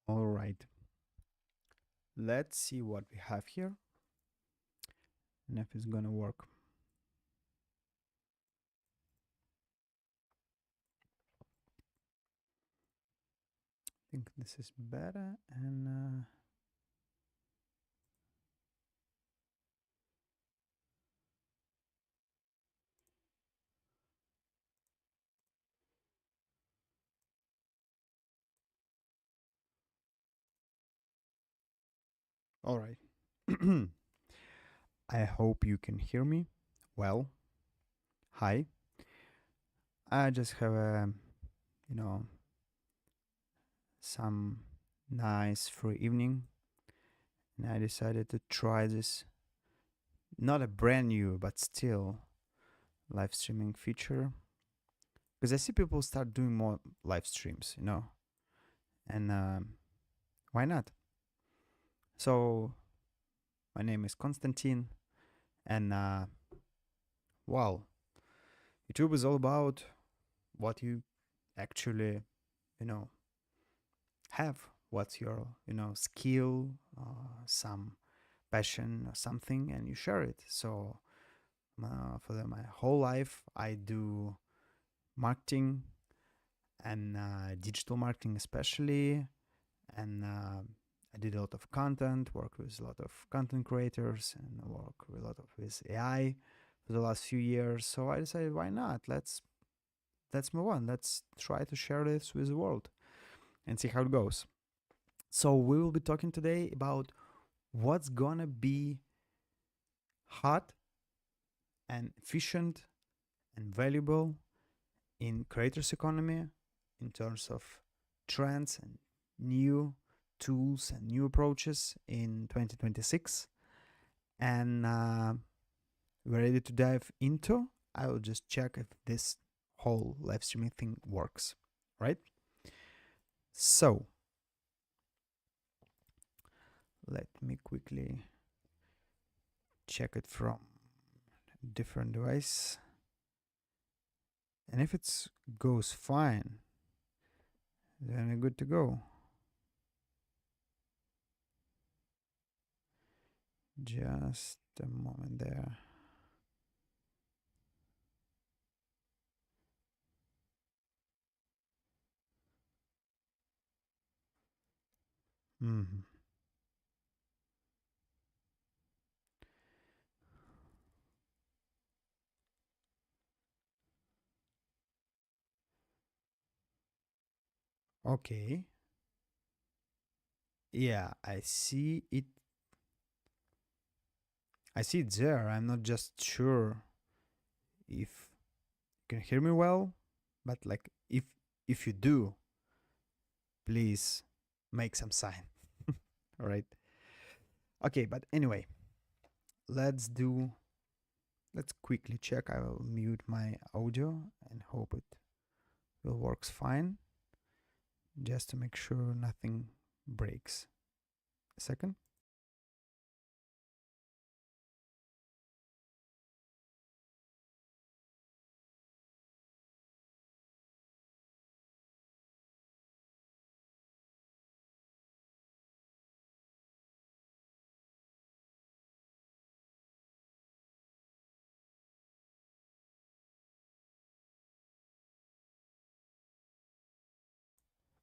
All right, let's see what we have here and if it's gonna work. I think this is better and all right. I hope you can hear me well. Hi. I just have a, you know, some nice free evening and I decided to try this not a brand new but still live streaming feature because I see people start doing more live streams, and why not? So my name is Konstantin, and well, YouTube is all about what you actually, you know, have. What's your, skill, some passion or something, and you share it. So my whole life, I do marketing and digital marketing especially, and I did a lot of content, work with a lot of content creators, and work a lot of with AI for the last few years. So I decided, why not? Let's move on. Let's try to share this with the world and see how it goes. So we will be talking today about what's gonna be hot and efficient and valuable in creators economy in terms of trends and new tools and new approaches in 2026. And we're ready to dive into. I will just check if this whole live streaming thing works, right? So let me quickly check it from different device. And if it goes fine, then we're good to go. Just a moment there. Mm-hmm. Okay. Yeah, I see it. I see it there. I'm not just sure if you can hear me well, but like if you do, please make some sign. All right. Okay, but anyway, let's do let's quickly check. I will mute my audio and hope it will works fine just to make sure nothing breaks. A second.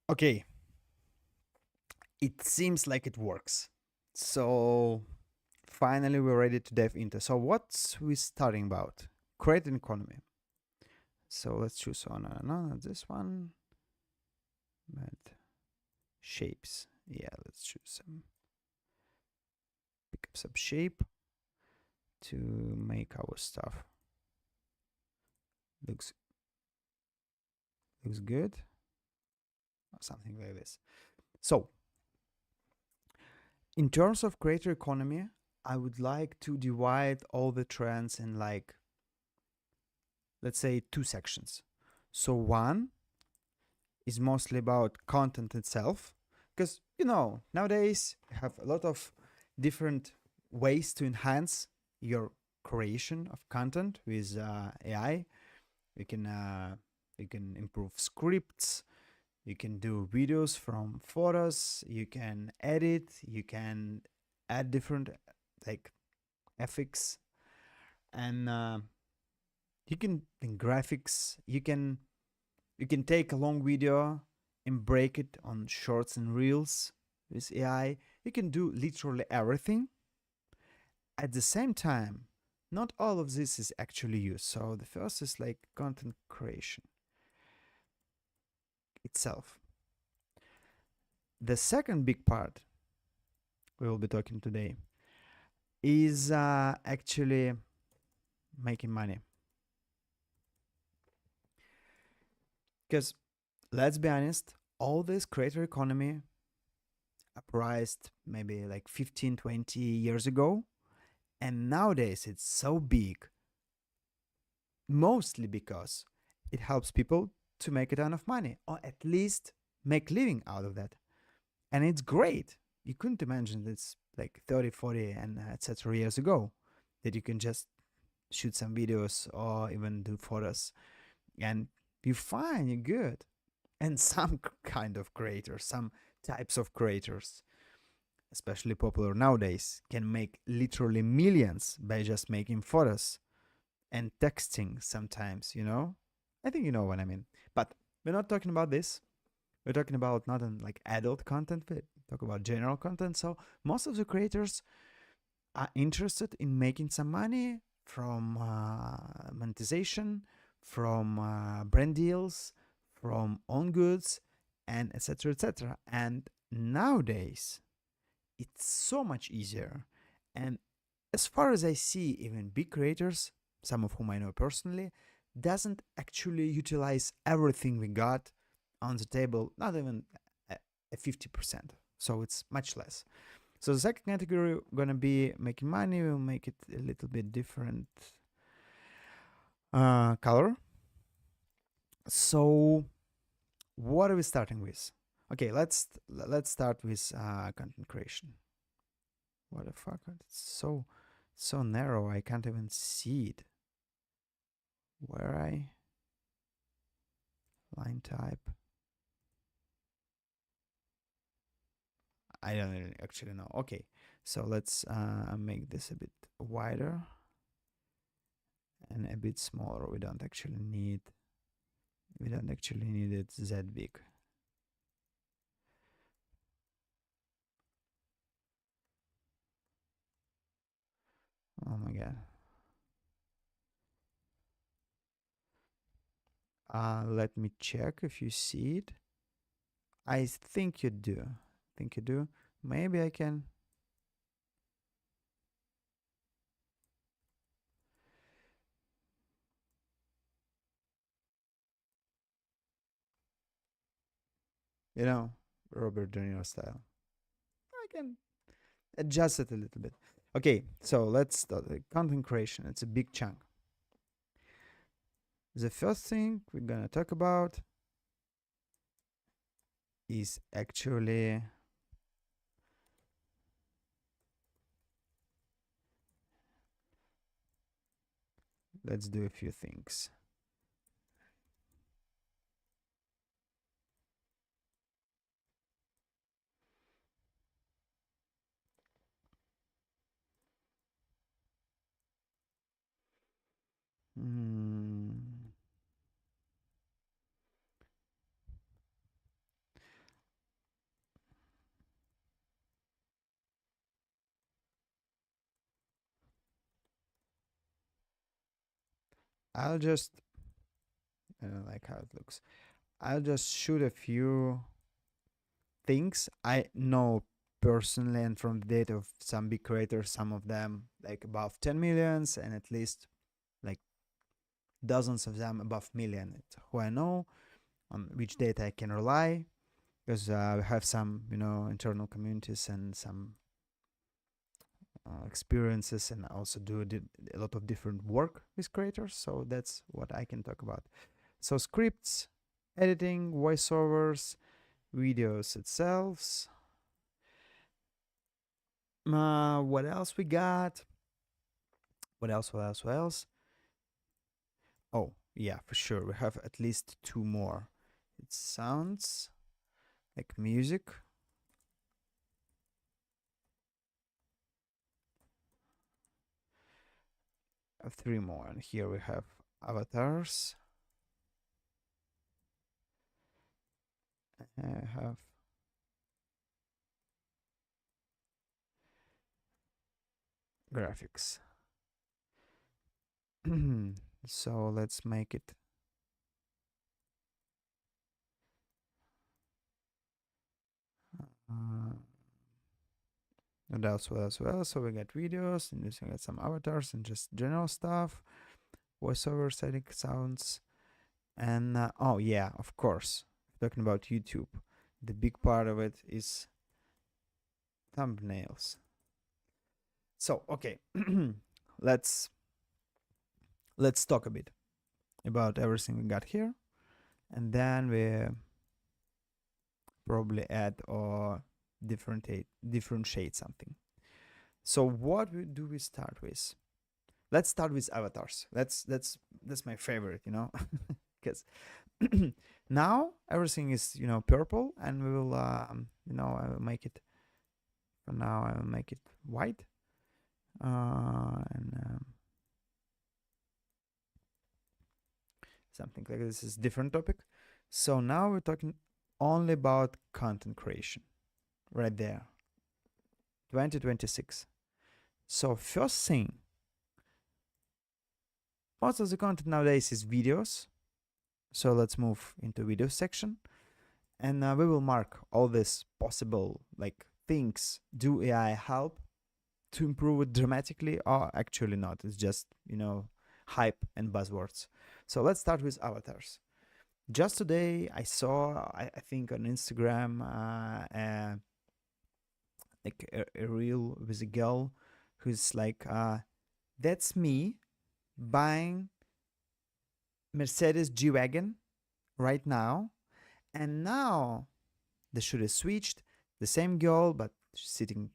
Okay, it seems like it works. So finally we're ready to dive into. So what's we starting about? Create an economy. So let's choose on no, this one. But shapes. Yeah, let's choose some pick up some shape to make our stuff. Looks good. Or something like this. So in terms of creator economy, I would like to divide all the trends in like let's say two sections. So one is mostly about content itself because nowadays you have a lot of different ways to enhance your creation of content with AI. You can improve scripts, You can do videos from photos, you can edit, you can add different like effects, and you can in graphics, you can take a long video and break it on shorts and reels with AI. You can do literally everything. At the same time, not all of this is actually used. So the first is like content creation itself. The second big part we will be talking today is actually making money. Because let's be honest, all this creator economy uprised maybe like 15, 20 years ago. And nowadays it's so big, mostly because it helps people to make a ton of money, or at least make living out of that. And it's great. You couldn't imagine this like 30, 40, and etc. years ago, that you can just shoot some videos or even do photos and you're fine, you're good. And some kind of creators, some types of creators, especially popular nowadays, can make literally millions by just making photos and texting sometimes, you know? I think you know what I mean. But we're not talking about this. We're talking about not in like adult content, but talk about general content. So most of the creators are interested in making some money from monetization, from brand deals, from own goods, and etc. etc. And nowadays, it's so much easier. And as far as I see, even big creators, some of whom I know personally, doesn't actually utilize everything we got on the table, not even a 50%. So it's much less. So the second category gonna be making money. We'll make it a little bit different color. So what are we starting with? Okay, let's start with content creation. What the fuck? It's so narrow. I can't even see it. Where I line type. I don't actually know. Okay, so let's make this a bit wider and a bit smaller. We don't actually need it that big. Oh my god. Let me check if you see it. I think you do. Maybe I can. You know, Robert De Niro style. I can adjust it a little bit. Okay, so let's start the content creation. It's a big chunk. The first thing we're gonna talk about is actually let's do a few things. Hmm. I'll just I don't like how it looks. I'll just shoot a few things I know personally and from the data of some big creators, some of them like above 10 millions and at least like dozens of them above million. It's who I know, on which data I can rely, because we have some, internal communities and some experiences, and I also do a lot of different work with creators. So that's what I can talk about. So scripts, editing, voiceovers, videos itself. What else we got? What else? Oh, yeah, for sure. We have at least two more. It sounds like music. Three more, and here we have avatars. I have graphics. So let's make it and as well. So we got videos, and we got some avatars and just general stuff, voiceover setting sounds, and oh yeah, of course, talking about YouTube, the big part of it is thumbnails. So okay, let's talk a bit about everything we got here, and then we probably add or differentiate something. So what do we start with? Let's start with avatars. That's my favorite, you know, because now everything is, you know, purple, and we will you know, I will make it for now. I will make it white, and something like this is different topic. So now we're talking only about content creation, right there. 2026. So first thing, most of the content nowadays is videos. So let's move into video section, and we will mark all this possible like things. Do AI help to improve it dramatically, or actually not? It's just, you know, hype and buzzwords. So let's start with avatars. Just today I saw, I think on Instagram, like a reel with a girl who's like, that's me buying Mercedes G-Wagon right now, and now the shoot is switched, the same girl, but she's sitting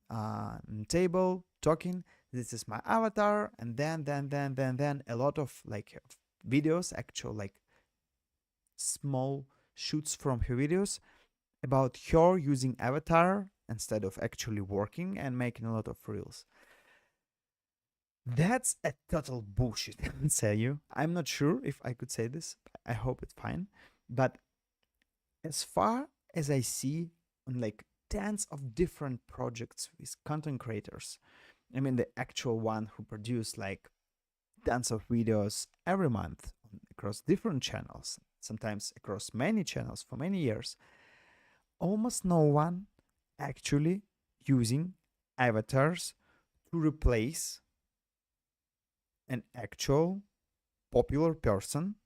on the table talking. This is my avatar, and then a lot of like videos, actual like small shoots from her videos about her using avatar instead of actually working and making a lot of reels. That's a total bullshit, I would say you. I'm not sure if I could say this. I hope it's fine. But as far as I see on like tens of different projects with content creators, I mean the actual one who produce like tons of videos every month across different channels, sometimes across many channels for many years, almost no one actually using avatars to replace an actual popular person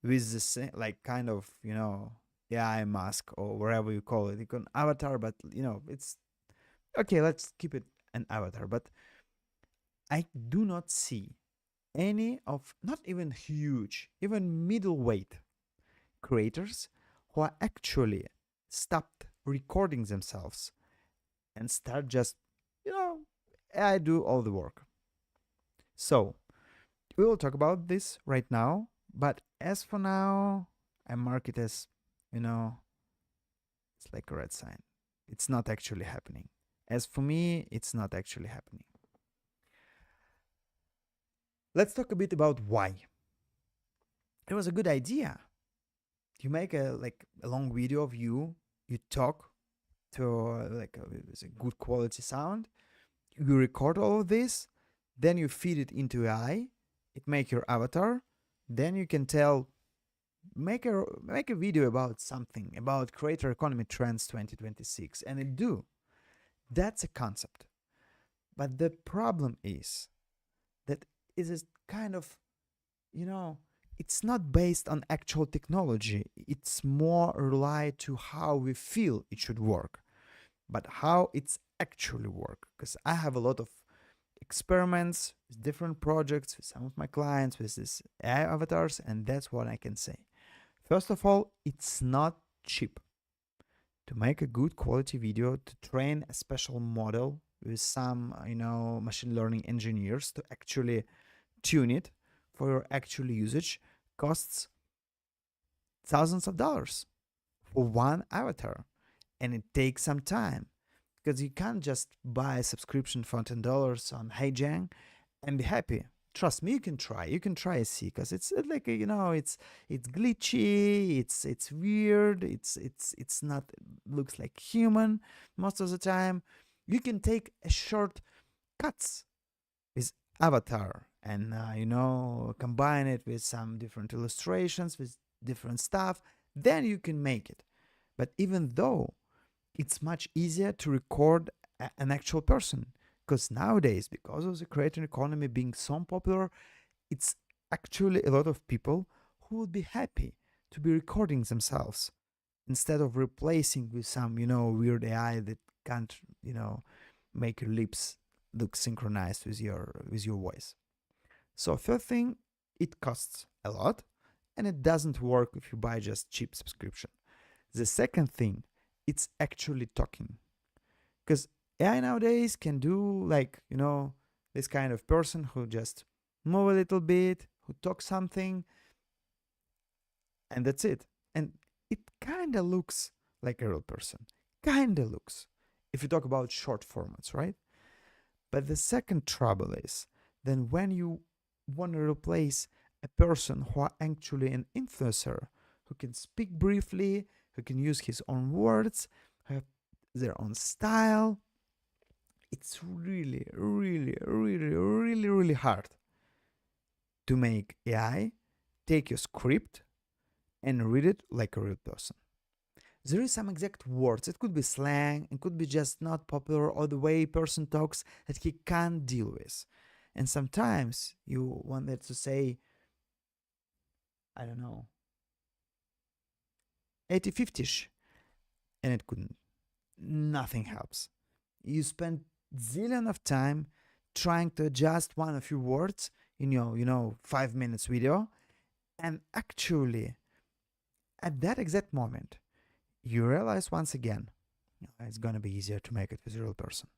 with the same, like, kind of, you know, AI mask or whatever you call it. You can avatar, but you know, it's okay. Let's keep it an avatar. But I do not see any of, not even huge, even middleweight creators who are actually stopped recording themselves and start just, you know, I do all the work. So we will talk about this right now, but as for now, I mark it as, you know, it's like a red sign. It's not actually happening. As for me, it's not actually happening. Let's talk a bit about why. It was a good idea. You make a long video of you. You talk to with a good quality sound. You record all of this, then you feed it into AI. It make your avatar. Then you can tell, make a video about something, about creator economy trends 2026, and it do. That's a concept. But the problem is that it is kind of, you know, it's not based on actual technology. It's more relied to how we feel it should work, but how it's actually work. Because I have a lot of experiments with different projects with some of my clients with these AI avatars, and that's what I can say. First of all, it's not cheap to make a good quality video, to train a special model with some, you know, machine learning engineers to actually tune it for your actual usage costs thousands of dollars for one avatar, and it takes some time because you can't just buy a subscription for $10 on HeyJang and be happy. Trust me, you can try. You can try a C because it's like it's glitchy. It's weird. It's not looks like human most of the time. You can take a short cuts with avatar and combine it with some different illustrations with different stuff. Then you can make it. But even though it's much easier to record an actual person because nowadays, because of the creator economy being so popular, it's actually a lot of people who would be happy to be recording themselves instead of replacing with some weird AI that can't make your lips look synchronized with your voice. So third thing, it costs a lot and it doesn't work if you buy just cheap subscription. The second thing, it's actually talking. Because AI nowadays can do this kind of person who just move a little bit, who talk something, and that's it. And it kind of looks like a real person. Kind of looks. If you talk about short formats, right? But the second trouble is then when you want to replace a person who are actually an influencer, who can speak briefly, who can use his own words, have their own style, it's really, really, really, really, really hard to make AI take your script and read it like a real person. There is some exact words. It could be slang, it could be just not popular or the way a person talks that he can't deal with. And sometimes you wanted to say, I don't know, 80-50ish, and it couldn't. Nothing helps. You spend zillion of time trying to adjust one of your words in your 5 minutes video, and actually at that exact moment you realize once again it's gonna be easier to make it with a real person.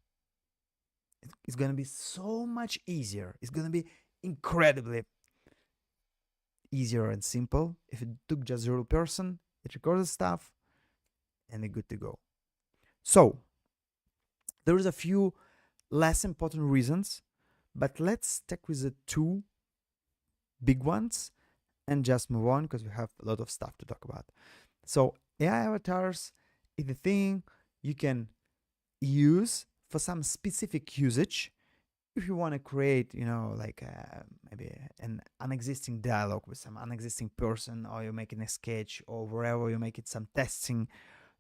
It's gonna be so much easier. It's gonna be incredibly easier and simple if it took just a real person, it records stuff, and it's good to go. So there is a few less important reasons, but let's stick with the two big ones and just move on because we have a lot of stuff to talk about. So AI avatars is the thing you can use for some specific usage. If you want to create, maybe an unexisting dialogue with some unexisting person, or you're making a sketch, or wherever you make it some testing,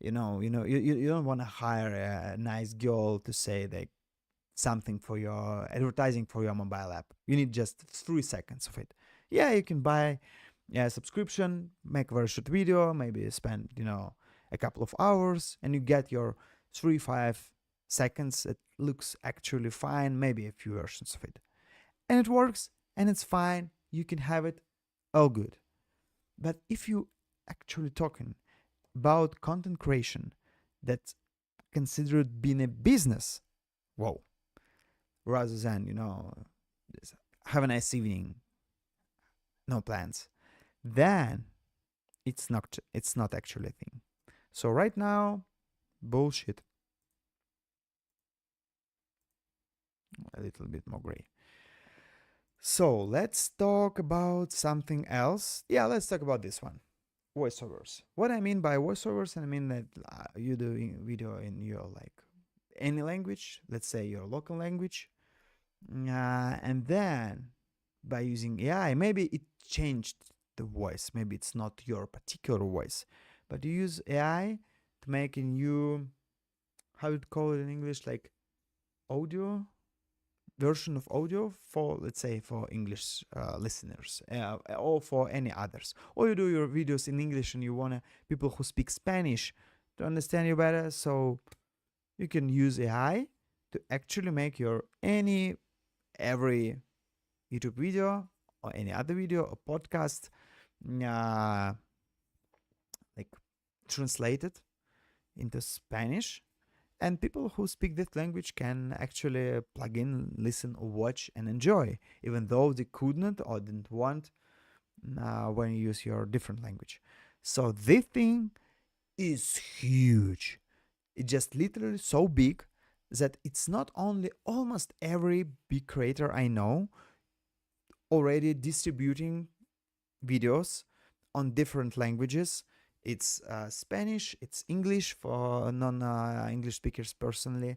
you don't want to hire a nice girl to say like something for your advertising for your mobile app. You need just 3 seconds of it. Yeah, you can buy a subscription, make a very short video, maybe spend a couple of hours, and you get your 3-5 seconds. It looks actually fine, maybe a few versions of it, and it works and it's fine. You can have it all good. But if you actually talking about content creation that's considered being a business, whoa, rather than have a nice evening, no plans, then it's not actually a thing. So right now, bullshit. A little bit more gray. So let's talk about something else. Yeah, let's talk about this one, voiceovers. What I mean by voiceovers, I mean that you do video in your any language, let's say your local language, and then by using AI, maybe it changed the voice. Maybe it's not your particular voice, but you use AI to make a new, how would call it in English, like audio version of audio for, let's say, for English listeners, or for any others. Or you do your videos in English and you want people who speak Spanish to understand you better, so you can use AI to actually make your every YouTube video or any other video or podcast like translated into Spanish, and people who speak that language can actually plug in, listen, or watch and enjoy, even though they could not or didn't want when you use your different language. So this thing is huge. It's just literally so big that it's not only almost every big creator I know already distributing videos on different languages. It's Spanish, it's English for non English speakers personally.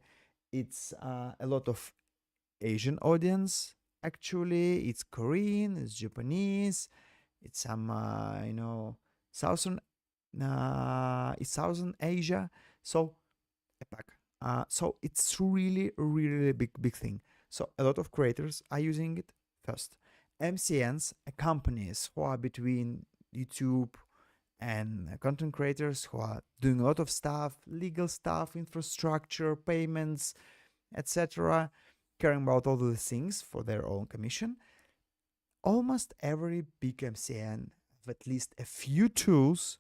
It's a lot of Asian audience actually. It's Korean, it's Japanese, it's some southern it's Southern Asia. So APAC. So it's really big thing. So a lot of creators are using it first. MCNs, companies who are between YouTube and content creators who are doing a lot of stuff, legal stuff, infrastructure, payments, etc., caring about all these things for their own commission. Almost every big MCN have at least a few tools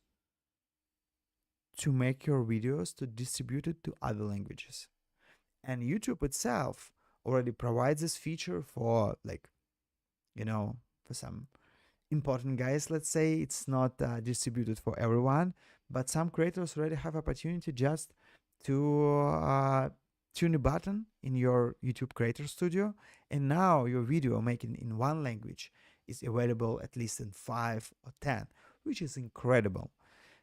to make your videos to distribute it to other languages. And YouTube itself already provides this feature for for some important guys. Let's say it's not distributed for everyone, but some creators already have opportunity just to tune a button in your YouTube Creator Studio, and now your video making in one language is available at least in 5 or 10, which is incredible.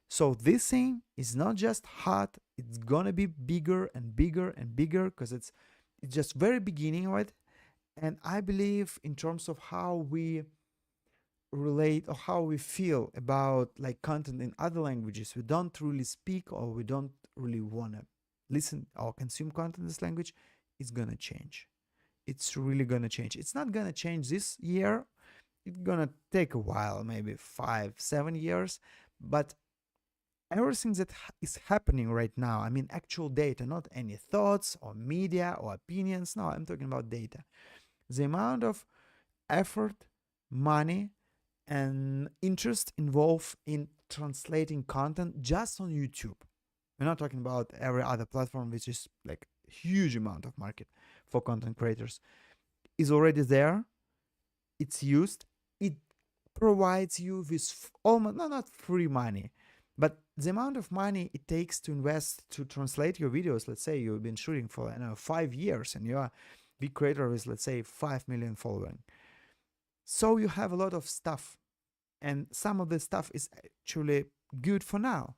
So this thing is not just hot, it's gonna be bigger and bigger and bigger because it's just very beginning of it. And I believe in terms of how we relate or how we feel about like content in other languages, we don't really speak or we don't really wanna listen or consume content in this language, it's gonna change. It's really gonna change. It's not gonna change this year. It's gonna take a while, maybe 5, 7 years, but everything that is happening right now, I mean actual data, not any thoughts or media or opinions. No, I'm talking about data. The amount of effort, money, and interest involved in translating content just on YouTube. We're not talking about every other platform, which is like huge amount of market for content creators. Is already there. It's used. It provides you with almost not free money, but the amount of money it takes to invest to translate your videos. Let's say you've been shooting for 5 years and you're a big creator with, let's say, 5 million following. So you have a lot of stuff, and some of the stuff is actually good for now.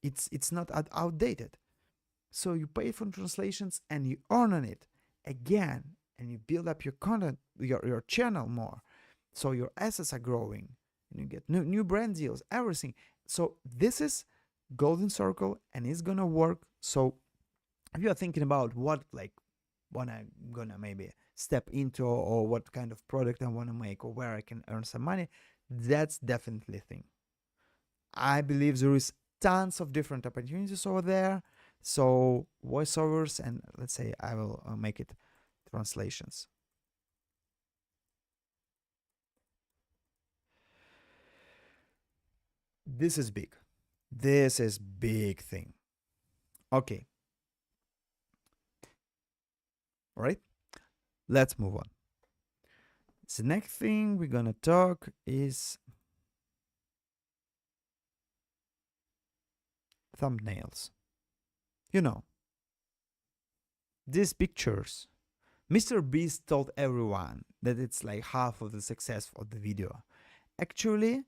It's not outdated. So you pay for translations and you earn on it again, and you build up your content, your channel more. So your assets are growing, and you get new brand deals, everything. So this is golden circle, and it's gonna work. So if you are thinking about what gonna maybe step into, or what kind of product I want to make, or where I can earn some money, that's definitely a thing. I believe there is tons of different opportunities over there. So voiceovers, and let's say I will make it translations. This is big. This is big thing. Okay. All right. Let's move on. The next thing we're gonna talk is thumbnails. You know, these pictures. Mr. Beast told everyone that it's like half of the success of the video. Actually,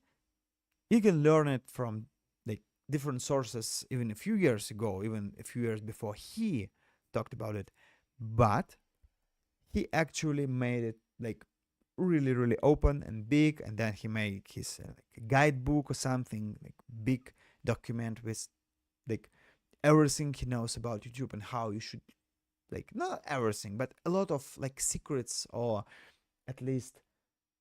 you can learn it from like different sources even a few years ago, even a few years before he talked about it. But he actually made it like really open and big, and then he made his like guidebook or something, like big document with like everything he knows about YouTube and how you should, like, not everything, but a lot of like secrets, or at least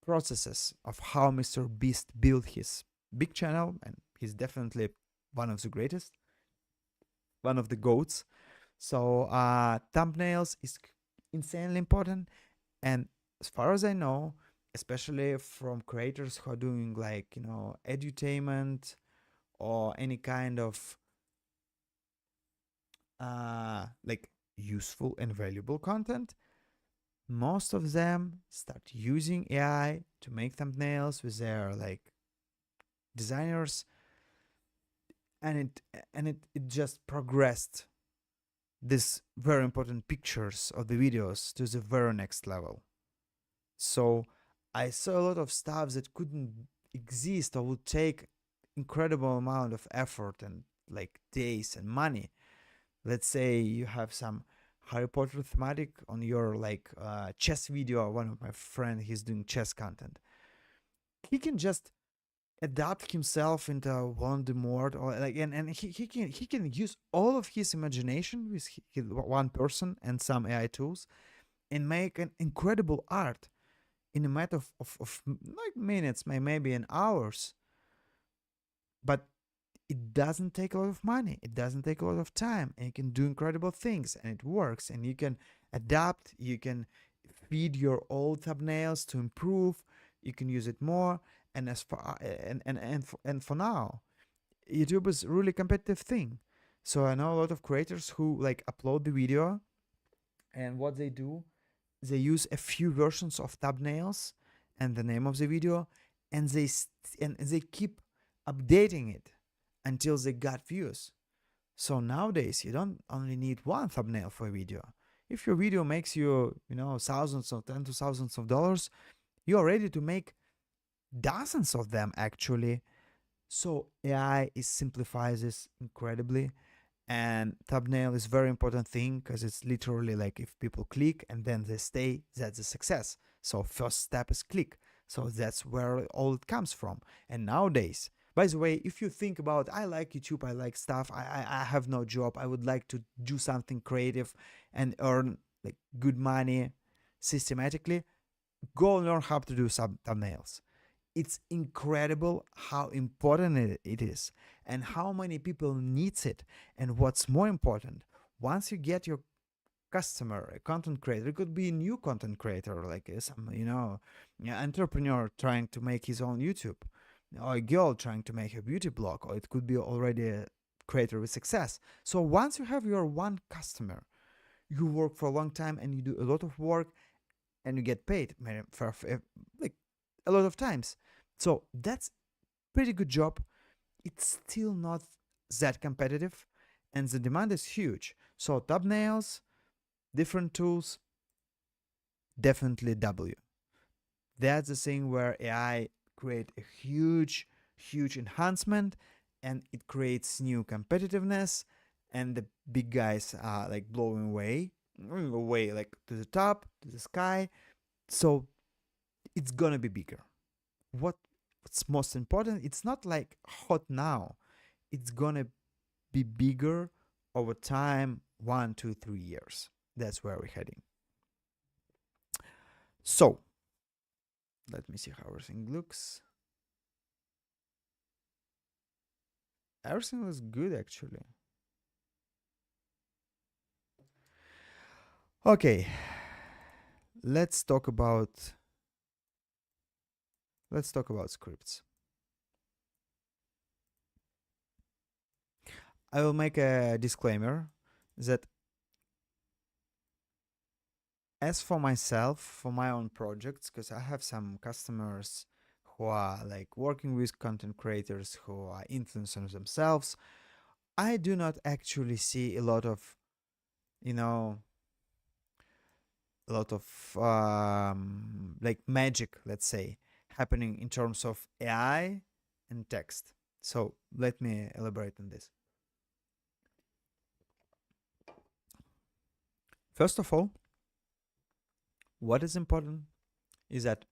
processes of how Mr. Beast built his big channel. And he's definitely one of the greatest, one of the goats. So thumbnails is insanely important. And as far as I know, especially from creators who are doing like, edutainment or any kind of like useful and valuable content, most of them start using AI to make thumbnails with their like designers. and it just progressed these very important pictures of the videos to the very next level. So I saw a lot of stuff that couldn't exist or would take incredible amount of effort and like days and money. Let's say you have some Harry Potter thematic on your like chess video. One of my friend, he's doing chess content. He can just adapt himself into Voldemort, or like, and he can use all of his imagination with one person and some AI tools and make an incredible art in a matter of like minutes, maybe in hours. But it doesn't take a lot of money, it doesn't take a lot of time, and you can do incredible things, and it works, and you can adapt, you can feed your old thumbnails to improve, you can use it more. And as far and for now, YouTube is a really competitive thing. So I know a lot of creators who like upload the video, and what they do, they use a few versions of thumbnails and the name of the video, and they keep updating it until they got views. So nowadays you don't only need one thumbnail for a video. If your video makes you, thousands or tens of thousands of dollars, you are ready to make dozens of them actually. So AI is simplifies this incredibly, and thumbnail is very important thing because it's literally like if people click and then they stay, that's a success. So first step is click. So that's where all it comes from. And nowadays, by the way, if you think about, I like YouTube, I like stuff, I have no job, I would like to do something creative and earn like good money systematically, go learn how to do some thumbnails. It's incredible how important it is and how many people needs it. And what's more important, once you get your customer, a content creator, it could be a new content creator, like some entrepreneur trying to make his own YouTube, or a girl trying to make a beauty blog, or it could be already a creator with success. So once you have your one customer, you work for a long time and you do a lot of work and you get paid for like a lot of times. So that's pretty good job. It's still not that competitive, and the demand is huge. So thumbnails, different tools, definitely W. That's the thing where AI create a huge enhancement, and it creates new competitiveness, and the big guys are like blowing away like to the top, to the sky. So it's gonna be bigger. What's most important, it's not like hot now, it's gonna be bigger over time, 1 2 3 years. That's where we're heading. So let me see how everything looks. Everything looks good actually. Okay, let's talk about scripts. I will make a disclaimer that as for myself, for my own projects, because I have some customers who are like working with content creators who are influencers themselves, I do not actually see a lot of, you know, like magic, let's say, happening in terms of AI and text. So let me elaborate on this. First of all, what is important is that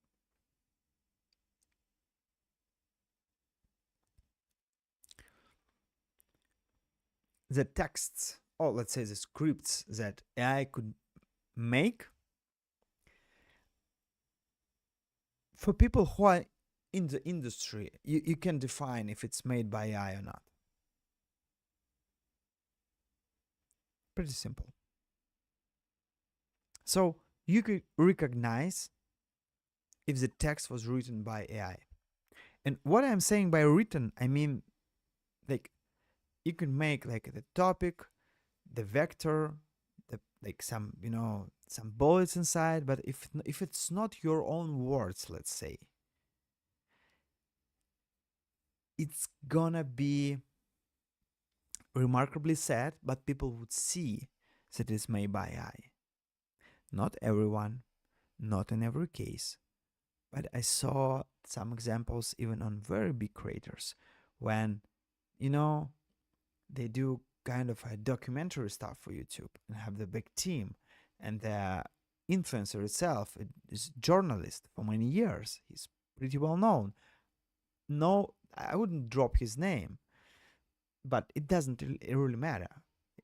the texts, or let's say the scripts that AI could make, for people who are in the industry, you can define if it's made by AI or not. Pretty simple. So you could recognize if the text was written by AI. And what I'm saying by written, I mean like you can make like the topic, the vector, the like some some bullets inside, but if it's not your own words, let's say, it's gonna be remarkably sad, but people would see that it's made by AI. Not everyone, not in every case, but I saw some examples even on very big creators when, you know, they do kind of a documentary stuff for YouTube and have the big team, and the influencer itself is journalist for many years. He's pretty well known. No, I wouldn't drop his name, but it doesn't really matter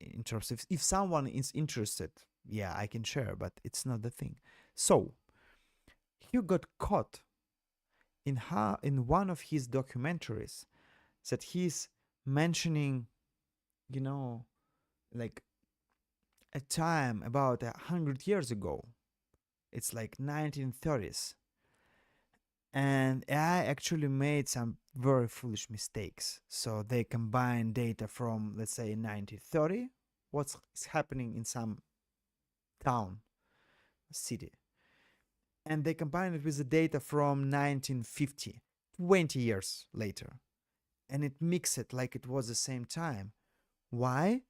in terms of if someone is interested. Yeah, I can share, but it's not the thing. So he got caught in one of his documentaries that he's mentioning, you know, like a time about 100 years ago. It's like 1930s, and AI actually made some very foolish mistakes. So they combine data from, let's say, 1930, what's happening in some town, city, and they combine it with the data from 1950, 20 years later, and it mix it like it was the same time. Why?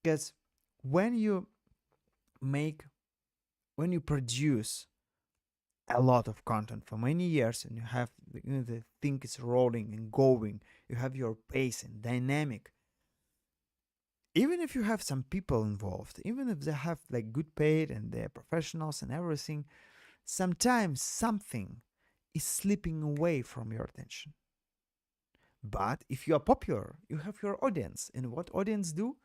Because when you make, when you produce a lot of content for many years and you have, the thing is rolling and going, you have your pace and dynamic, even if you have some people involved, even if they have like good paid and they're professionals and everything, sometimes something is slipping away from your attention. But if you are popular, you have your audience, and what audience do?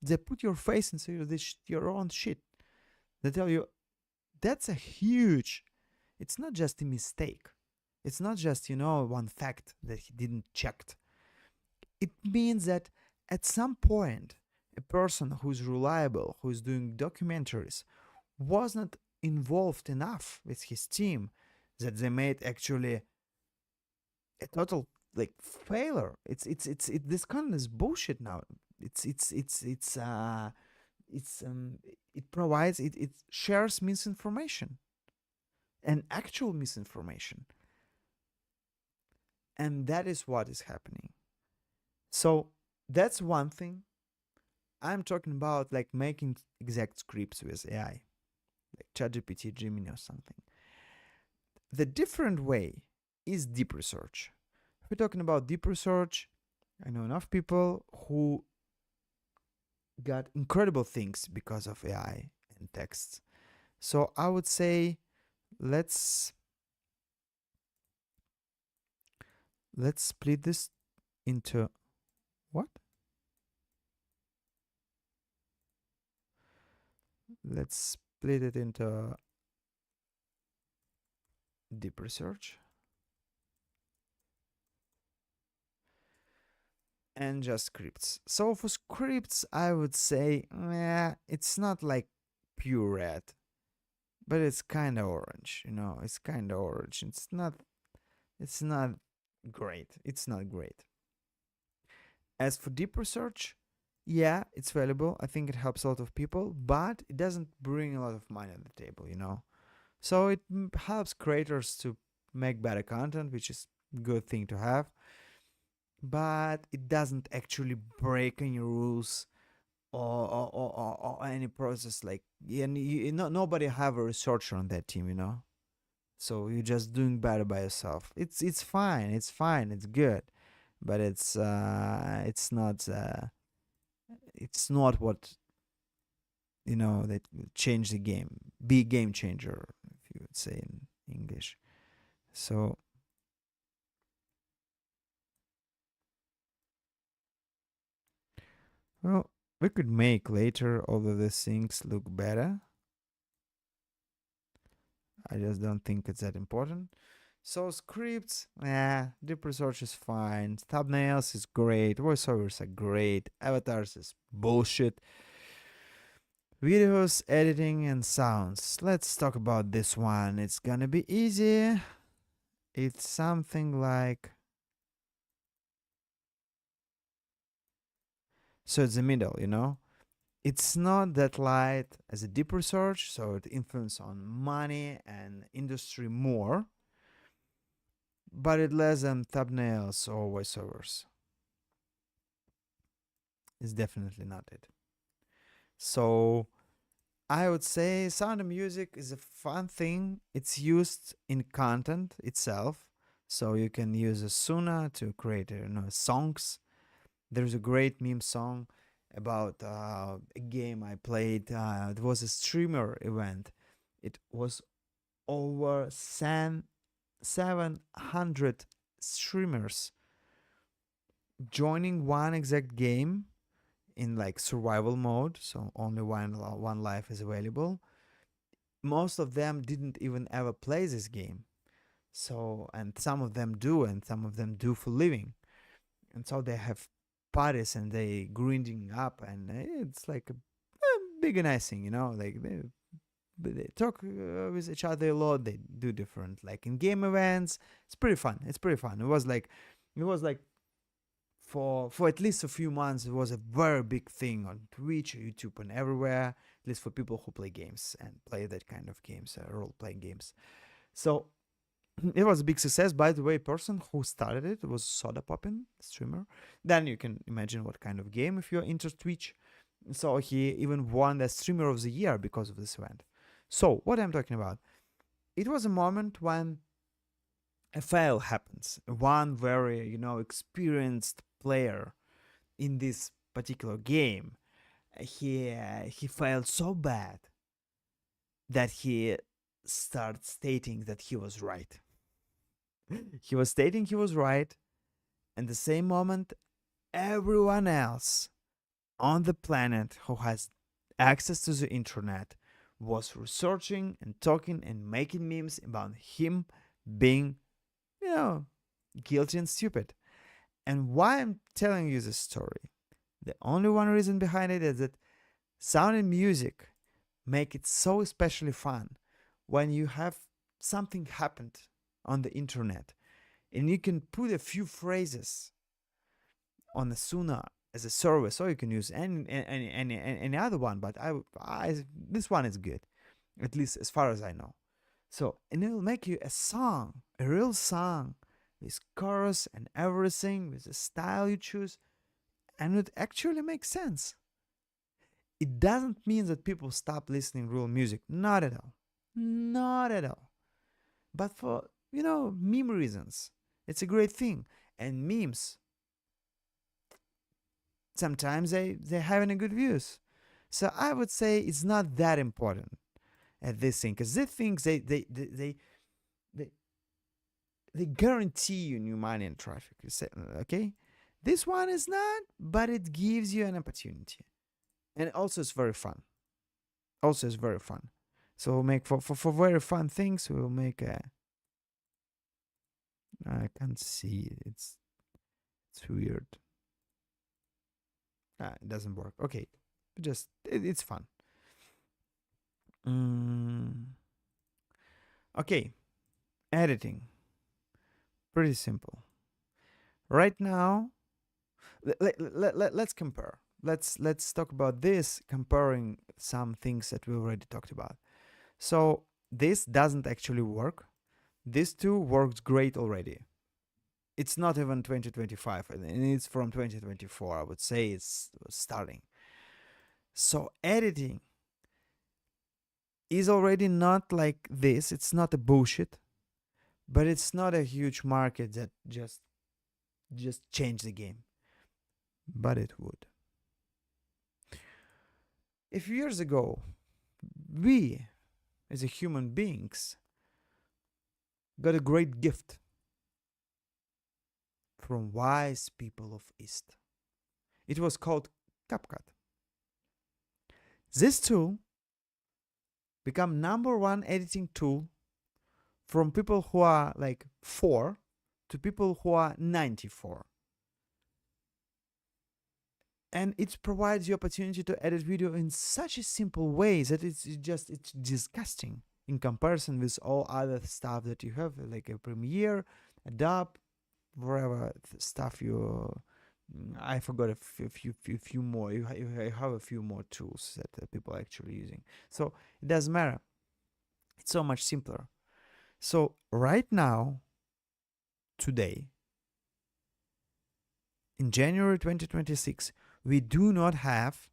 They put your face into your own shit. They tell you that's a huge. It's not just a mistake. It's not just, one fact that he didn't check. It means that at some point, a person who's reliable, who's doing documentaries, was not involved enough with his team that they made actually a total like failure. This kind of bullshit now. It provides, it shares misinformation and actual misinformation, and that is what is happening. So that's one thing. I'm talking about like making exact scripts with AI, like ChatGPT, Gemini, or something. The different way is deep research. If we're talking about deep research, I know enough people who got incredible things because of AI and texts. So I would say let's split this into what? Let's split it into deep research and just scripts. So for scripts, I would say, it's not like pure red, but it's kind of orange. It's kind of orange. It's not. It's not great. It's not great. As for deep research, yeah, it's valuable. I think it helps a lot of people, but it doesn't bring a lot of money on the table. So it helps creators to make better content, which is a good thing to have, but it doesn't actually break any rules or any process. Like, nobody have a researcher on that team. So you're just doing better by yourself. It's fine. It's fine. It's good, but it's not what that will change the game. Be a game changer, if you would say in English. So well, we could make later all of these things look better. I just don't think it's that important. So scripts, deep research is fine. Thumbnails is great. Voiceovers are great. Avatars is bullshit. Videos, editing, and sounds. Let's talk about this one. It's gonna be easy. It's something like. So it's the middle. It's not that light as a deep research, so it influence on money and industry more, but it less than thumbnails or voiceovers. is definitely not it. So I would say sound and music is a fun thing. It's used in content itself. So you can use Asuna to create songs. There's a great meme song about a game I played. It was a streamer event. It was over 700 streamers joining one exact game in like survival mode, so only one life is available. Most of them didn't even ever play this game. So, and some of them do, and some of them do for living. And so they have parties and they grinding up, and it's like a big and nice thing, like they talk with each other a lot. They do different like in game events. It's pretty fun. It was like for at least a few months. It was a very big thing on Twitch, YouTube, and everywhere. At least for people who play games and play that kind of games, role playing games. So it was a big success. By the way, person who started it was Sodapoppin, streamer. Then you can imagine what kind of game if you're into Twitch. So he even won the streamer of the year because of this event. So what I'm talking about, it was a moment when a fail happens. One very, experienced player in this particular game, he failed so bad that he started stating that he was right. He was stating he was right, and the same moment, everyone else on the planet who has access to the internet was researching and talking and making memes about him being, guilty and stupid. And why I'm telling you this story, the only one reason behind it is that sound and music make it so especially fun when you have something happened on the internet and you can put a few phrases on Asuna as a service, or you can use any other one, but this one is good, at least as far as I know. So, and it will make you a song, a real song, with chorus and everything, with the style you choose, and it actually makes sense. It doesn't mean that people stop listening real music, not at all, not at all. But for meme reasons, it's a great thing, and memes sometimes they're having a good views. So I would say it's not that important at this thing, because these things they guarantee you new money and traffic. Okay, this one is not, but it gives you an opportunity, and also it's very fun. Also, it's very fun. So we'll make for very fun things. We'll make a. I can't see it. It's weird. It doesn't work. Okay, just it's fun. Okay, editing. Pretty simple. Right now, let's compare. Let's talk about this, comparing some things that we already talked about. So this doesn't actually work. This two works great already. It's not even 2025, and it's from 2024. I would say it's starting. So editing is already not like this. It's not a bullshit, but it's not a huge market that just change the game. But it would. A few years ago, we, as a human beings, got a great gift from wise people of East. It was called CapCut. This tool became number one editing tool from people who are like 4 to people who are 94. And it provides you opportunity to edit video in such a simple way that it's disgusting in comparison with all other stuff that you have, like a Premiere, Adobe, whatever stuff you. I forgot a few more. You have a few more tools that people are actually using. So it doesn't matter. It's so much simpler. So right now, today, in January 2026, we do not have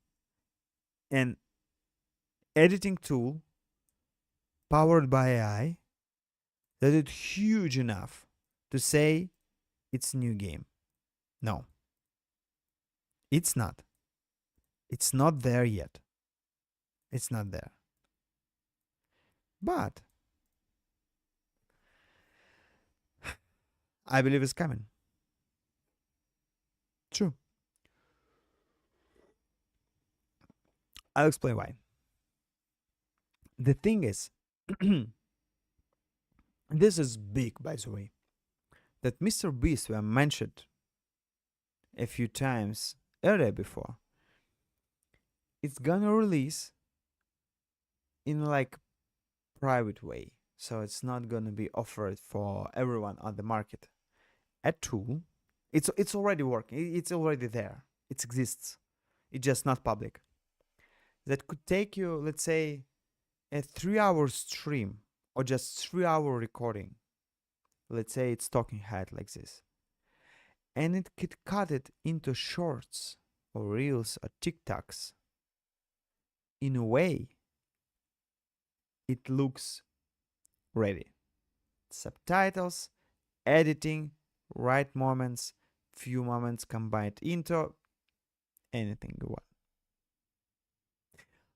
an editing tool powered by AI that is huge enough to say it's new game. No, it's not. It's not there yet. It's not there. But I believe it's coming. True. I'll explain why. The thing is, this is big, by the way, that Mr. Beast were mentioned a few times earlier before. It's gonna release in like private way, so it's not gonna be offered for everyone on the market. A tool, it's already working. It's already there. It exists. It's just not public. That could take you, let's say, a 3 hour stream or just 3 hour recording. Let's say it's talking head like this, and it could cut it into shorts or reels or TikToks. In a way, it looks ready. Subtitles, editing, right moments, few moments combined into anything you want.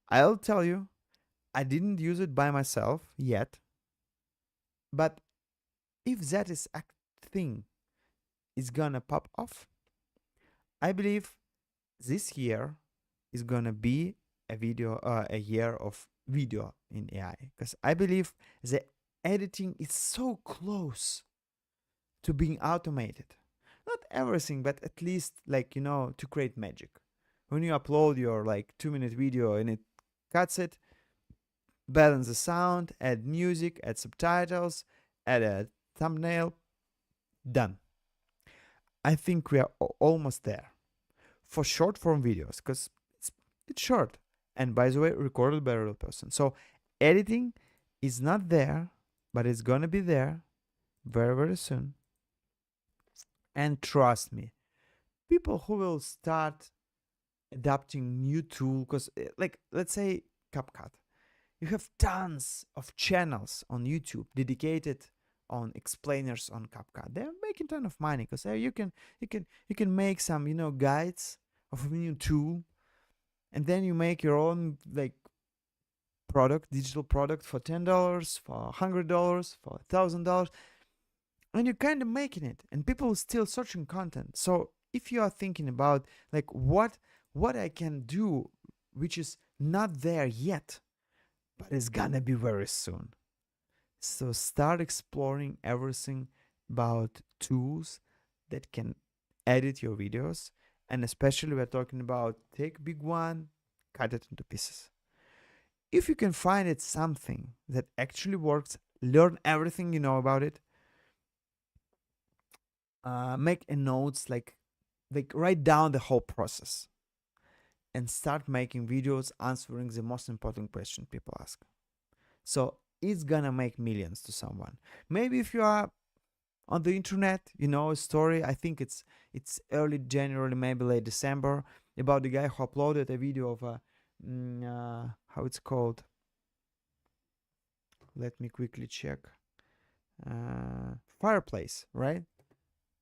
I'll tell you, I didn't use it by myself yet, but if that is a thing is gonna pop off, I believe this year is gonna be a year of video in AI, because I believe the editing is so close to being automated. Not everything, but at least like to create magic. When you upload your like 2 minute video and it cuts it, balance the sound, add music, add subtitles, add a thumbnail, done. I think we are almost there for short form videos, because it's short, and by the way, recorded by a real person. So editing is not there, but it's gonna be there very, very soon. And trust me, people who will start adapting new tool, because like let's say CapCut, you have tons of channels on YouTube dedicated on explainers on CapCut. They're making ton of money, because you can make some guides of a new tool, and then you make your own like digital product for $10, for $100, for $1,000, and you're kind of making it, and people are still searching content. So if you are thinking about like what I can do, which is not there yet, but it's gonna be very soon. So start exploring everything about tools that can edit your videos, and especially we're talking about take big one, cut it into pieces. If you can find it something that actually works, learn everything you know about it. Make a notes, like write down the whole process, and start making videos answering the most important question people ask. So it's gonna make millions to someone. Maybe if you are on the internet, a story. I think it's early January, maybe late December, about the guy who uploaded a video of a how it's called. Let me quickly check. Fireplace, right?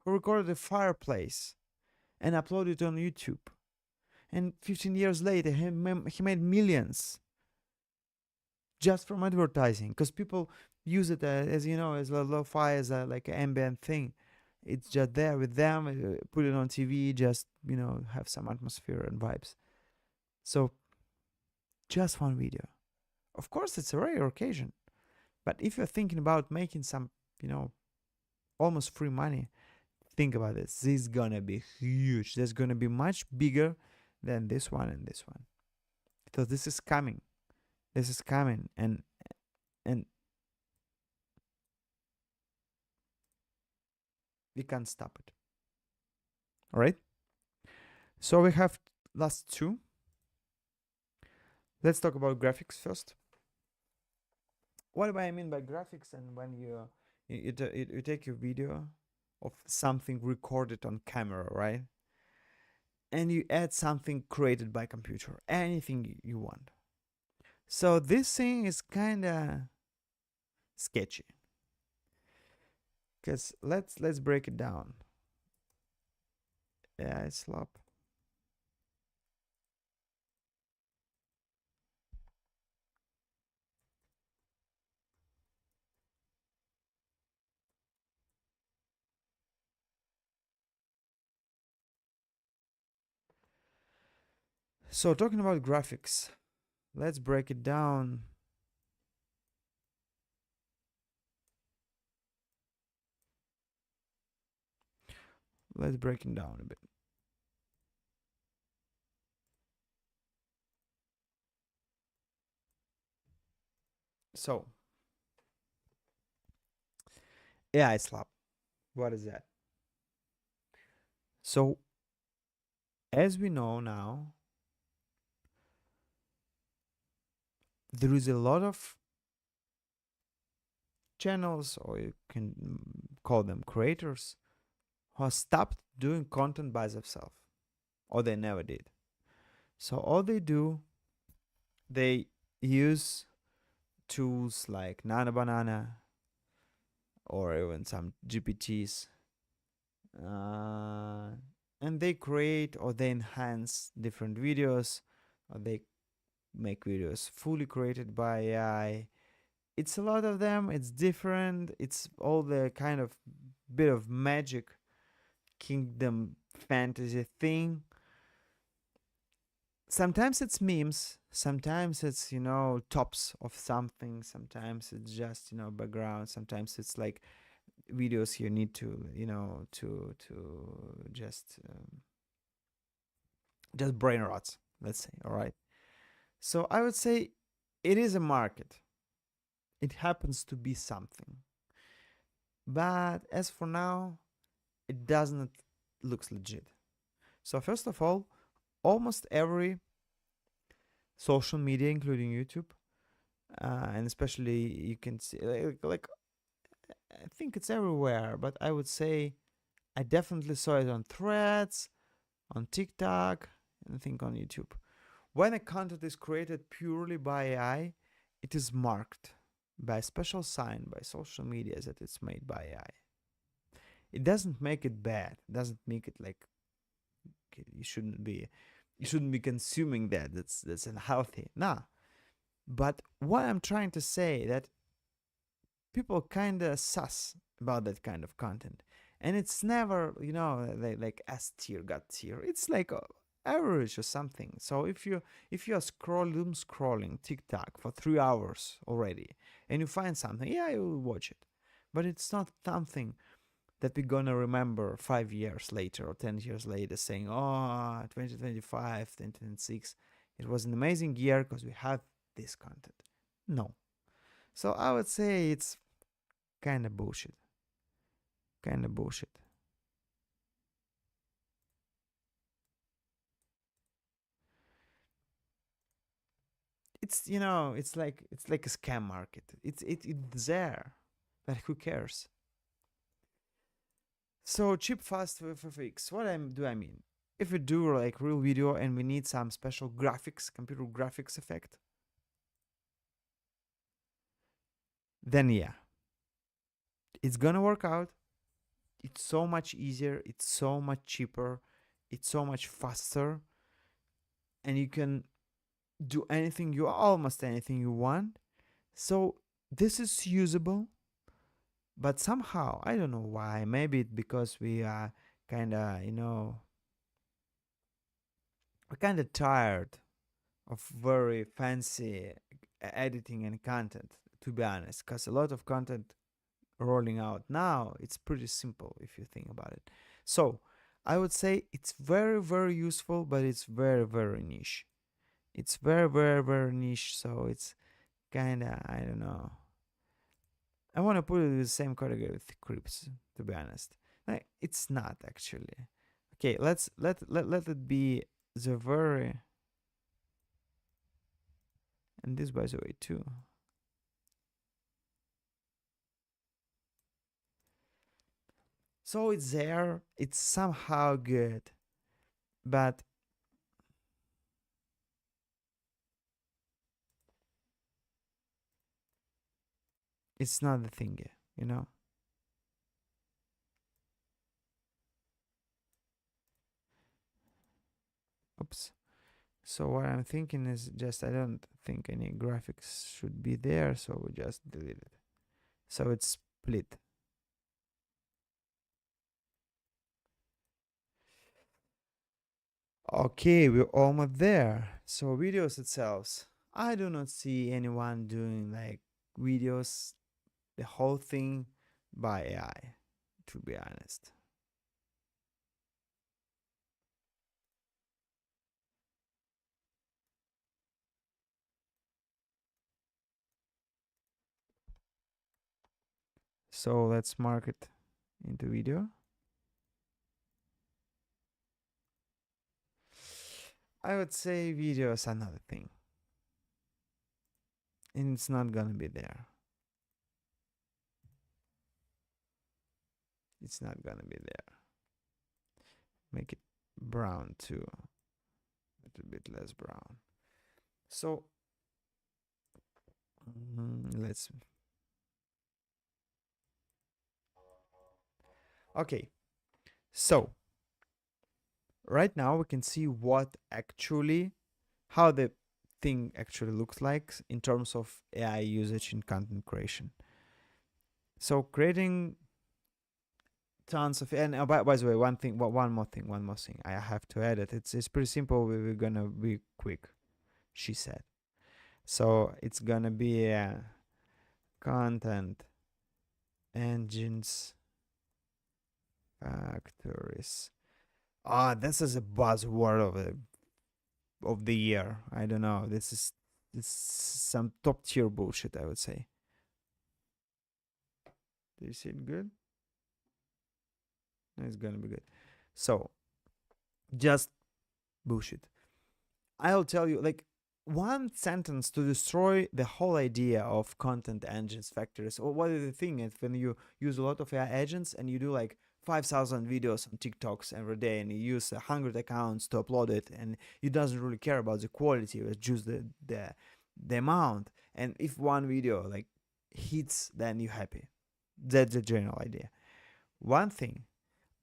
Who recorded a fireplace and uploaded it on YouTube. And 15 years later, he made millions just from advertising, because people use it as as a lo-fi, as a like an ambient thing. It's just there with them. Put it on TV, just have some atmosphere and vibes. So just one video. Of course, it's a rare occasion, but if you're thinking about making some almost free money, think about this. This is gonna be huge. There's gonna be much bigger than this one and this one. So this is coming. This is coming, and we can't stop it. All right. So we have last two. Let's talk about graphics first. What do I mean by graphics? And when you take your video of something recorded on camera, right? and you add something created by computer, anything you want. So this thing is kind of sketchy, because let's break it down. AI slop. So talking about graphics, let's break it down. Let's break it down a bit. So AI slop. What is that? So as we know now, there is a lot of channels, or you can call them creators, who have stopped doing content by themselves, or they never did. So all they do, they use tools like Nana Banana or even some GPTs, uh, and they create or they enhance different videos, or they make videos fully created by AI. It's a lot of them. It's different. It's all the kind of bit of magic kingdom fantasy thing. Sometimes it's memes, sometimes it's, tops of something, sometimes it's just, background, sometimes it's like videos you need to, to just brain rots, let's say. All right. So I would say it is a market. It happens to be something. But as for now, it doesn't looks legit. So first of all, almost every social media, including YouTube, and especially you can see like I think it's everywhere, but I would say I definitely saw it on Threads, on TikTok, and I think on YouTube. When a content is created purely by AI, it is marked by a special sign by social media that it's made by AI. It doesn't make it bad. It doesn't make it like you shouldn't be consuming that. That's unhealthy. Nah. But what I'm trying to say that people kind of sus about that kind of content, and it's never like S tier, God tier. It's like average or something. So if you're scrolling TikTok for 3 hours already, and you find something, yeah, you will watch it, but it's not something that we're gonna remember 5 years later or 10 years later, saying, "Oh, 2025, 2026, it was an amazing year because we have this content." No. So I would say it's kind of bullshit. Kind of bullshit. It's like a scam market. It's there, but who cares? So cheap, fast for fix. Do I mean? If we do like real video and we need some special graphics, computer graphics effect, then yeah, it's gonna work out. It's so much easier. It's so much cheaper. It's so much faster, and you can do almost anything you want. So this is usable. But somehow, I don't know why. Maybe it's because we are kind of, we're kind of tired of very fancy editing and content, to be honest. Because a lot of content rolling out now, it's pretty simple if you think about it. So I would say it's very, very useful, but it's very, very niche. It's very, very, very niche. So it's kind of, I don't know. I want to put it in the same category with Crips, to be honest. Like, it's not actually. Okay, let it be the very, and this by the way too. So it's there. It's somehow good. but it's not the thing, you know. Oops. So what I'm thinking is just I don't think any graphics should be there, so we just delete it. So it's split. Okay, we're almost there. So videos itself. I do not see anyone doing like videos, the whole thing by AI, to be honest. So let's mark it into video. I would say video is another thing. And it's not gonna be there. It's not gonna be there. Make it brown too. A little bit less brown. So let's. Okay. So right now we can see what actually, how the thing actually looks like in terms of AI usage in content creation. So creating tons of, and by the way, one more thing I have to add it. It's pretty simple. We're gonna be quick. She said. So it's gonna be content engines factories. Ah, this is a buzzword of the year. I don't know. This is some top tier bullshit, I would say. Do you see it good? It's gonna be good. So just bullshit. I'll tell you, like, one sentence to destroy the whole idea of content engines factories. Or what is the thing is when you use a lot of AI agents and you do like 5,000 videos on TikToks every day and you use 100 accounts to upload it and you doesn't really care about the quality, it's just the amount. And if one video like hits, then you're happy. That's the general idea. One thing,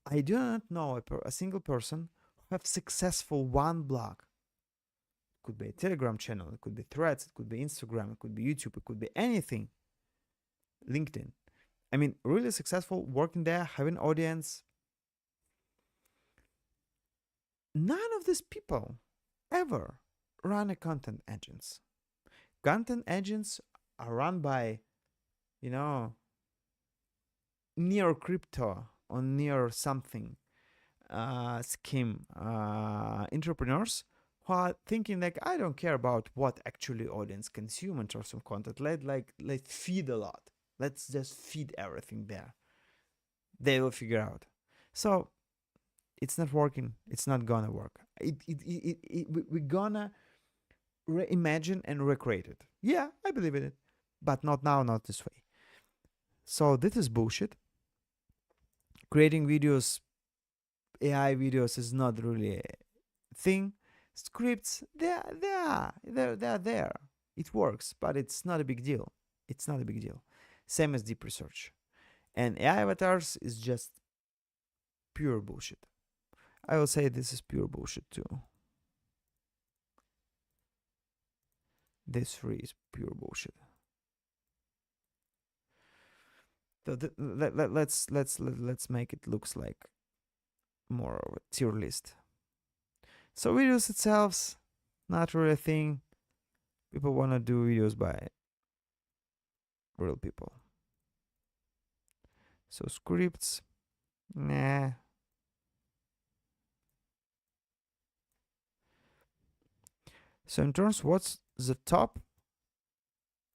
I do not know a single person who have successful one blog. Could be a Telegram channel, it could be Threads, it could be Instagram, it could be YouTube, it could be anything. LinkedIn. I mean, really successful, working there, having audience. None of these people ever run a content engines. Content engines are run by, you know, near crypto or near something scheme entrepreneurs who are thinking like, I don't care about what actually audience consume in terms of content. Let's feed a lot. Let's just feed everything there. They will figure out. So it's not working. It's not gonna work. We're gonna reimagine and recreate it. Yeah, I believe in it, but not now, not this way. So this is bullshit. Creating videos, AI videos, is not really a thing. Scripts, they're there. It works, but it's not a big deal. It's not a big deal. Same as deep research. And AI avatars is just pure bullshit. I will say this is pure bullshit too. This three is pure bullshit. So let's make it looks like more of a tier list. So videos itself, not really a thing. People wanna do videos by real people. So scripts, nah. So in terms of what's the top,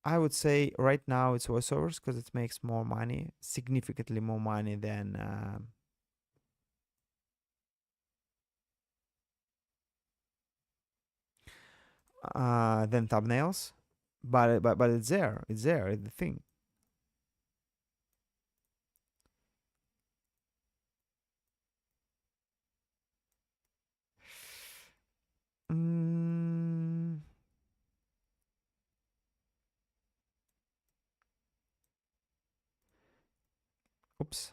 I would say right now it's voiceovers because it makes more money, significantly more money than thumbnails. But it's there. It's there. It's the thing. Oops.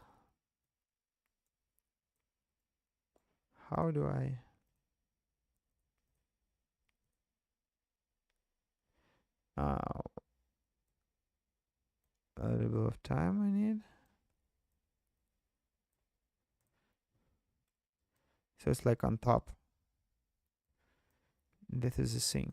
How do I? Uh, a little bit of time I need. So it's like on top. This is the thing.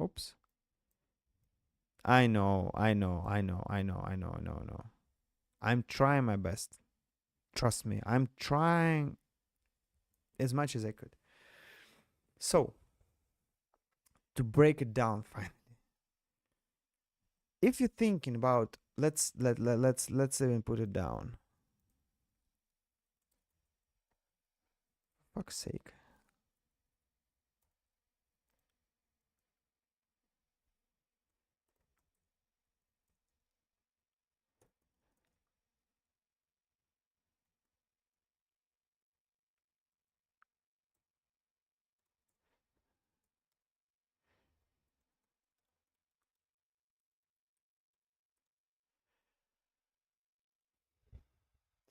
Oops. I know. I'm trying my best. Trust me. I'm trying as much as I could. So, to break it down finally. If you're thinking about let's even put it down. Fuck's sake.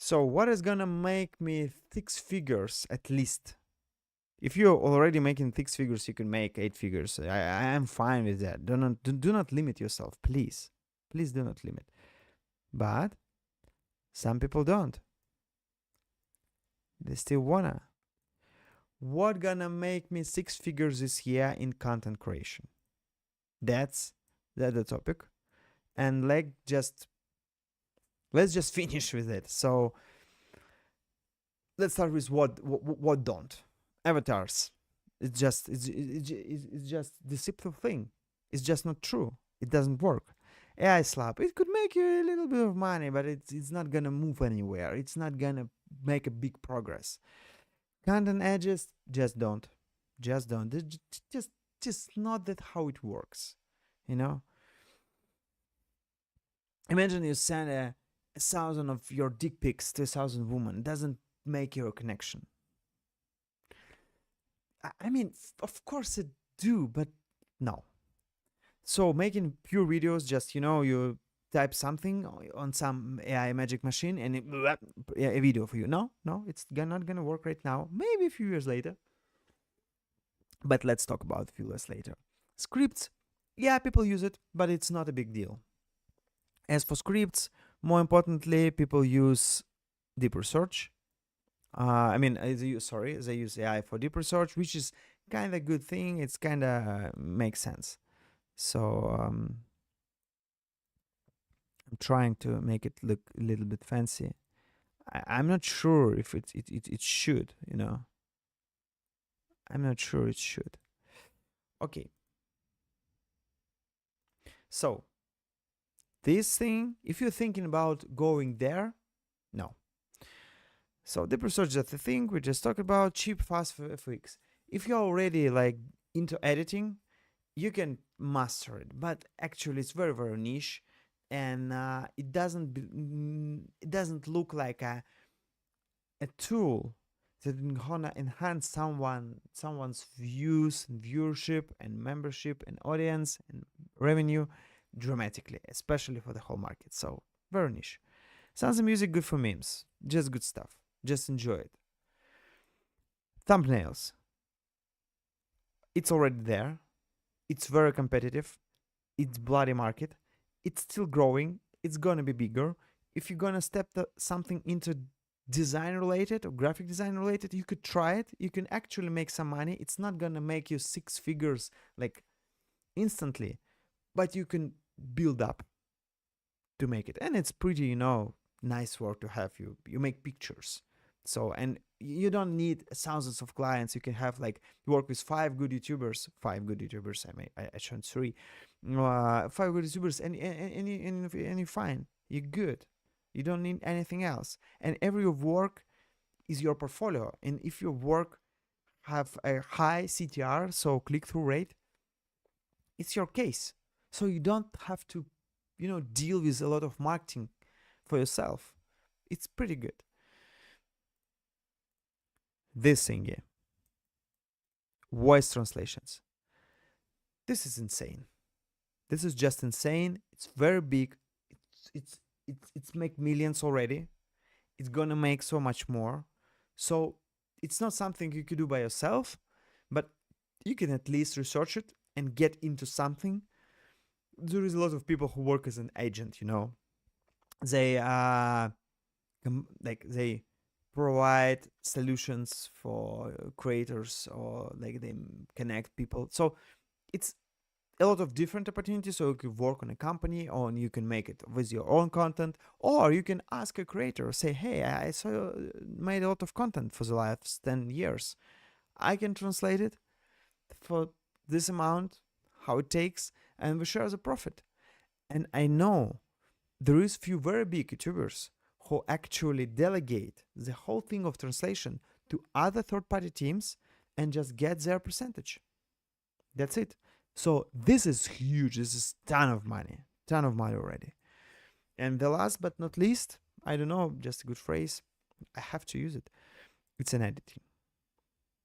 So what is gonna make me 6 figures at least? If you're already making 6 figures, you can make 8 figures. I am fine with that. Do not limit yourself, please. Please do not limit. But some people don't. They still wanna. What gonna make me 6 figures this year in content creation? That's the topic. And let's just finish with it. So let's start with what don't. Avatars. It's just the simple thing. It's just not true. It doesn't work. AI slap. It could make you a little bit of money, but it's not gonna move anywhere. It's not gonna make a big progress. Content edges, just don't. Just don't. Just not that how it works. You know? Imagine you send a 1,000 of your dick pics to 1,000 women. It doesn't make your connection. I mean, of course it do, but no. So making pure videos, just you type something on some AI magic machine and a video for you. No, it's not gonna work right now. Maybe a few years later. But let's talk about a few years later. Scripts, yeah, people use it, but it's not a big deal. As for scripts, more importantly, people use deep research. They use AI for deep research, which is kind of a good thing. It's kind of makes sense. So I'm trying to make it look a little bit fancy. I'm not sure if it should, I'm not sure it should. Okay. So this thing, if you're thinking about going there, no. So deep research is the thing we just talked about, cheap, fast FX. If you're already like into editing, you can master it, but actually it's very, very niche, and it doesn't look like a tool that gonna enhance someone's views and viewership and membership and audience and revenue dramatically, especially for the whole market. So very niche. Sounds of music good for memes, just good stuff. Just enjoy it. Thumbnails. It's already there. It's very competitive. It's bloody market. It's still growing. It's gonna be bigger. If you're gonna step something into design related or graphic design related, you could try it. You can actually make some money. It's not gonna make you 6 figures like instantly, but you can build up to make it. And it's pretty, nice work to have. You make pictures. So, and you don't need thousands of clients. You can have like work with 5 good YouTubers. I shouldn't 3. 5 good YouTubers, and you're fine. You're good. You don't need anything else. And every work is your portfolio. And if your work have a high CTR, so click-through rate, it's your case. So you don't have to, deal with a lot of marketing for yourself. It's pretty good. This thing, yeah. voice translations. This is insane. This is just insane. It's very big. It's make millions already. It's gonna make so much more. So it's not something you could do by yourself, but you can at least research it and get into something. There is a lot of people who work as an agent, they they provide solutions for creators, or like they connect people. So it's a lot of different opportunities. So you can work on a company, or you can make it with your own content, or you can ask a creator, say, hey, I saw you made a lot of content for the last 10 years. I can translate it for this amount, how it takes, and we share the profit. And I know there is few very big YouTubers who actually delegate the whole thing of translation to other third-party teams and just get their percentage. That's it. So this is huge. This is ton of money already. And the last but not least, I don't know, just a good phrase, I have to use it. It's an editing.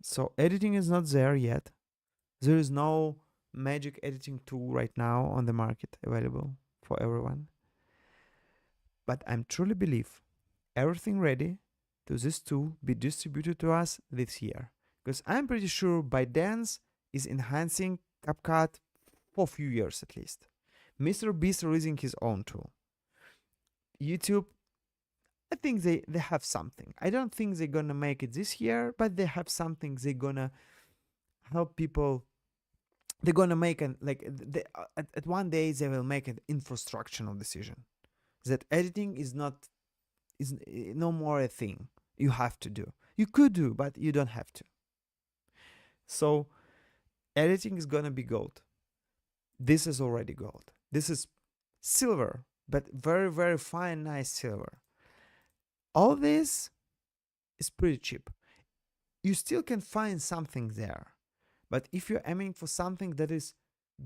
So editing is not there yet. There is no magic editing tool right now on the market available for everyone. But I truly believe everything ready to this tool be distributed to us this year. Because I'm pretty sure ByteDance is enhancing CapCut for a few years at least. Mr. Beast releasing his own tool. YouTube, I think they have something. I don't think they're gonna make it this year, but they have something. They're gonna help people. They're gonna make at one day they will make an infrastructural decision that editing is no more a thing you have to do. You could do, but you don't have to. So editing is gonna be gold. This is already gold. This is silver, but very, very fine, nice silver. All this is pretty cheap. You still can find something there. But if you're aiming for something that is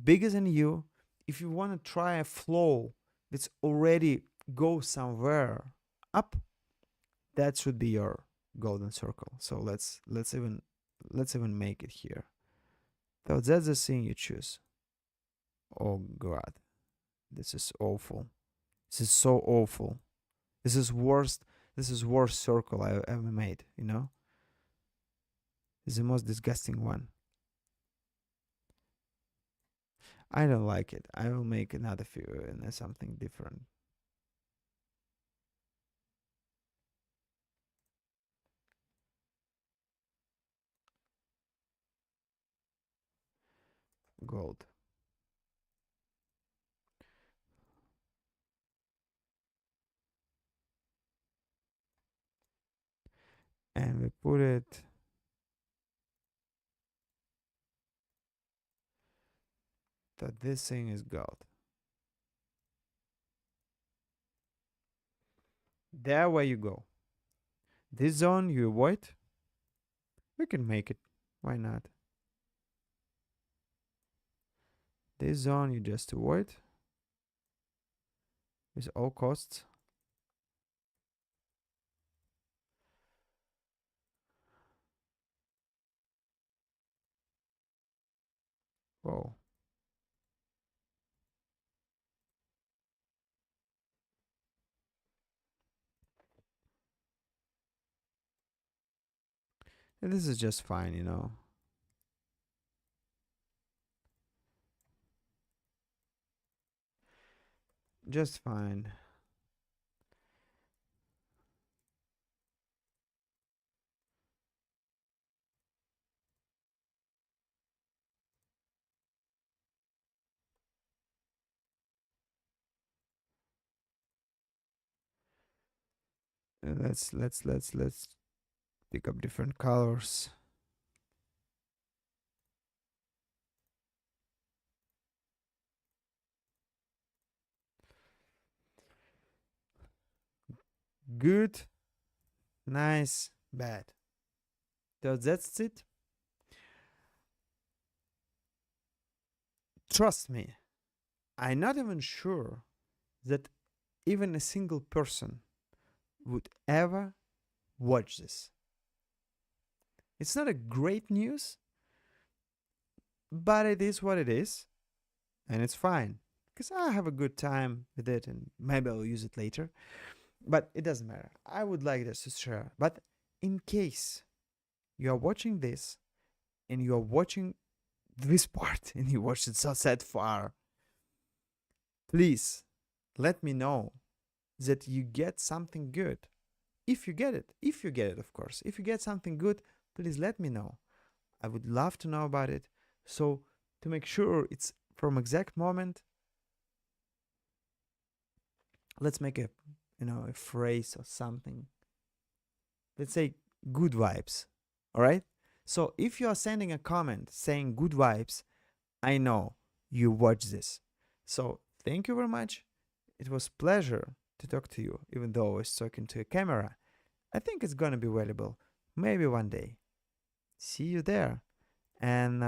bigger than you, if you want to try a flow that's already go somewhere up, that should be your golden circle. So let's even make it here. So that's the thing you choose. Oh god, this is awful. This is so awful. This is worst circle I ever made. It's the most disgusting one. I don't like it. I will make another few and something different. Gold. And we put it that this thing is gold. There where you go. This zone you avoid. We can make it. Why not? This zone you just avoid with all costs. Whoa. And this is just fine. Just fine. Let's pick up different colors. Good, nice, bad. So that's it. Trust me, I'm not even sure that even a single person would ever watch this. It's not a great news, but it is what it is, and it's fine because I have a good time with it, and maybe I'll use it later. But it doesn't matter. I would like this to share. But in case you are watching this and you are watching this part and you watched it so sad far, please let me know that you get something good. If you get it, of course. If you get something good, please let me know. I would love to know about it. So to make sure it's from exact moment, let's make a phrase or something. Let's say good vibes. All right? So if you are sending a comment saying good vibes, I know you watch this. So thank you very much. It was pleasure to talk to you, even though I was talking to a camera. I think it's gonna be valuable. Maybe one day. See you there. And